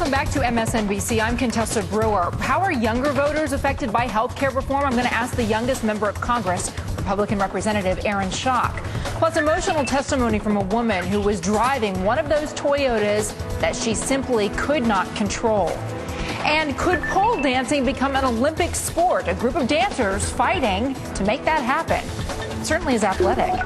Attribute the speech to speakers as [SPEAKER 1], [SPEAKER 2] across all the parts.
[SPEAKER 1] Welcome back to MSNBC. I'm Contessa Brewer. How are younger voters affected by health care reform? I'm going to ask the youngest member of Congress, Republican Representative Schock. Plus, emotional testimony from a woman who was driving one of those Toyotas that she simply could not control. And could pole dancing become an Olympic sport? A group of dancers fighting to make that happen. It certainly is athletic.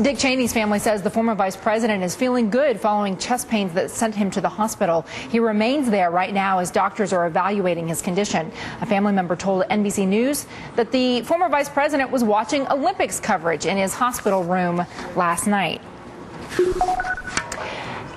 [SPEAKER 1] Dick Cheney's family says the former vice president is feeling good following chest pains that sent him to the hospital. He remains there right now as doctors are evaluating his condition. A family member told NBC News that the former vice president was watching Olympics coverage in his hospital room last night.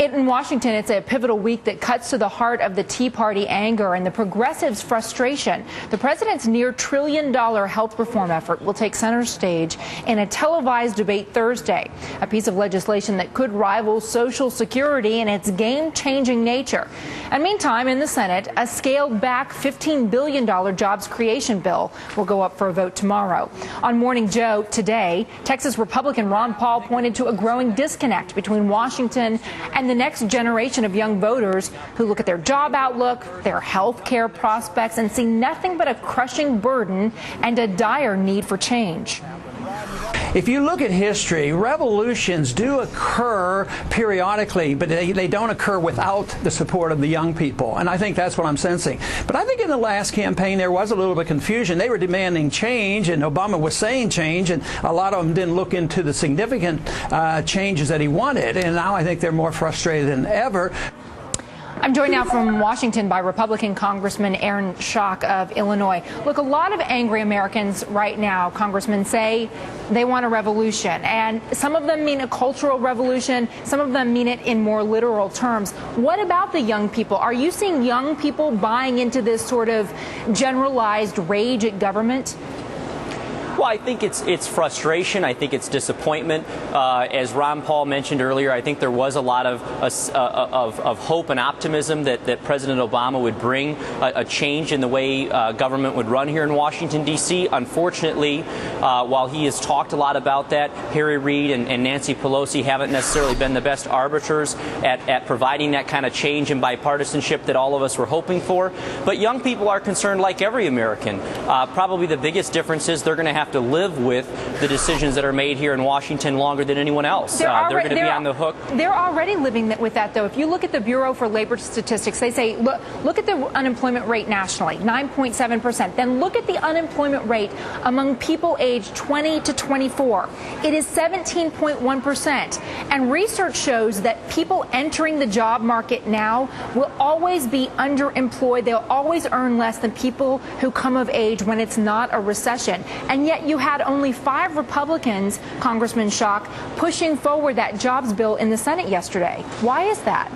[SPEAKER 1] In Washington, it's a pivotal week that cuts to the heart of the Tea Party anger and the progressives' frustration. The president's near trillion-dollar health reform effort will take center stage in a televised debate Thursday, a piece of legislation that could rival Social Security in its game-changing nature. And meantime, in the Senate, a scaled-back $15 billion jobs creation bill will go up for a vote tomorrow. On Morning Joe today, Texas Republican Ron Paul pointed to a growing disconnect between Washington and the next generation of young voters who look at their job outlook, their health care prospects, and see nothing but a crushing burden and a dire need for change.
[SPEAKER 2] If you look at history, revolutions do occur periodically, but they don't occur without the support of the young people. And I think that's what I'm sensing. But I think in the last campaign there was a little bit of confusion. They were demanding change, and Obama was saying change, and a lot of them didn't look into the significant changes that he wanted. And now I think they're more frustrated than ever.
[SPEAKER 1] I'm joined now from Washington by Republican Congressman Schock of Illinois. Look, a lot of angry Americans right now, Congressman, say they want a revolution. And some of them mean a cultural revolution. Some of them mean it in more literal terms. What about the young people? Are you seeing young people buying into this sort of generalized rage at government?
[SPEAKER 3] Well, I think it's frustration. I think it's disappointment. As Ron Paul mentioned earlier, I think there was a lot of hope and optimism that President Obama would bring a change in the way government would run here in Washington, D.C. Unfortunately, while he has talked a lot about that, Harry Reid and Nancy Pelosi haven't necessarily been the best arbiters at providing that kind of change and bipartisanship that all of us were hoping for. But young people are concerned like every American. Probably the biggest difference is they're going to have to live with the decisions that are made here in Washington longer than anyone else. They're going to be on the hook.
[SPEAKER 1] They're already living with that, though. If you look at the Bureau for Labor Statistics, they say, look at the unemployment rate nationally, 9.7%. Then look at the unemployment rate among people aged 20 to 24. It is 17.1%. And research shows that people entering the job market now will always be underemployed. They'll always earn less than people who come of age when it's not a recession. And yet you had only 5 Republicans, Congressman Schock, pushing forward that jobs bill in the Senate yesterday. Why is that?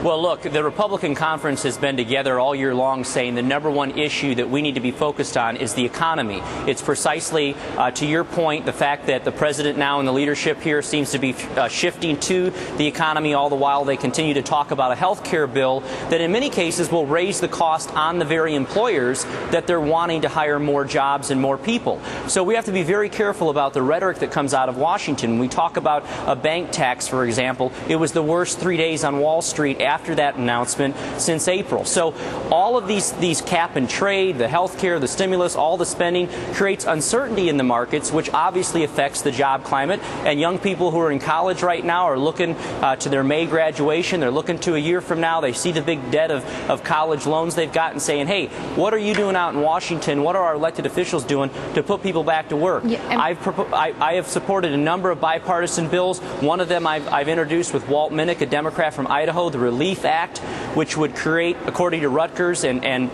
[SPEAKER 3] Well, look, the Republican conference has been together all year long saying the number one issue that we need to be focused on is the economy. It's precisely, to your point, the fact that the president now and the leadership here seems to be shifting to the economy, all the while they continue to talk about a health care bill that in many cases will raise the cost on the very employers that they're wanting to hire more jobs and more people. So we have to be very careful about the rhetoric that comes out of Washington. When we talk about a bank tax, for example, it was the worst 3 days on Wall Street after that announcement since April. So all of these cap and trade, the health care, the stimulus, all the spending creates uncertainty in the markets, which obviously affects the job climate. And young people who are in college right now are looking to their May graduation. They're looking to a year from now. They see the big debt of college loans they've got and saying, hey, what are you doing out in Washington? What are our elected officials doing to put people back to work? Yeah, I have supported a number of bipartisan bills. One of them I've introduced with Walt Minnick, a Democrat from Idaho, the Relief Act, which would create, according to Rutgers and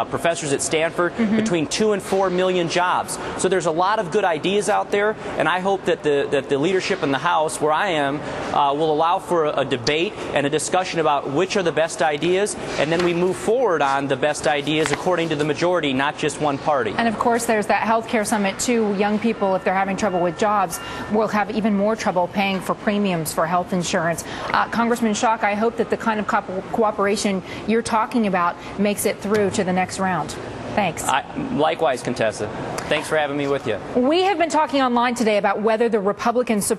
[SPEAKER 3] professors at Stanford, between 2 and 4 million jobs. So there's a lot of good ideas out there, and I hope that the leadership in the House, where I am, will allow for a debate and a discussion about which are the best ideas, and then we move forward on the best ideas according to the majority, not just one party.
[SPEAKER 1] And of course, there's that health care summit, too. Young people, if they're having trouble with jobs, will have even more trouble paying for premiums for health insurance. Congressman Schock, I hope that the kind of cooperation you're talking about makes it through to the next round. Thanks.
[SPEAKER 3] Likewise, Contessa. Thanks for having me with you.
[SPEAKER 1] We have been talking online today about whether the Republican support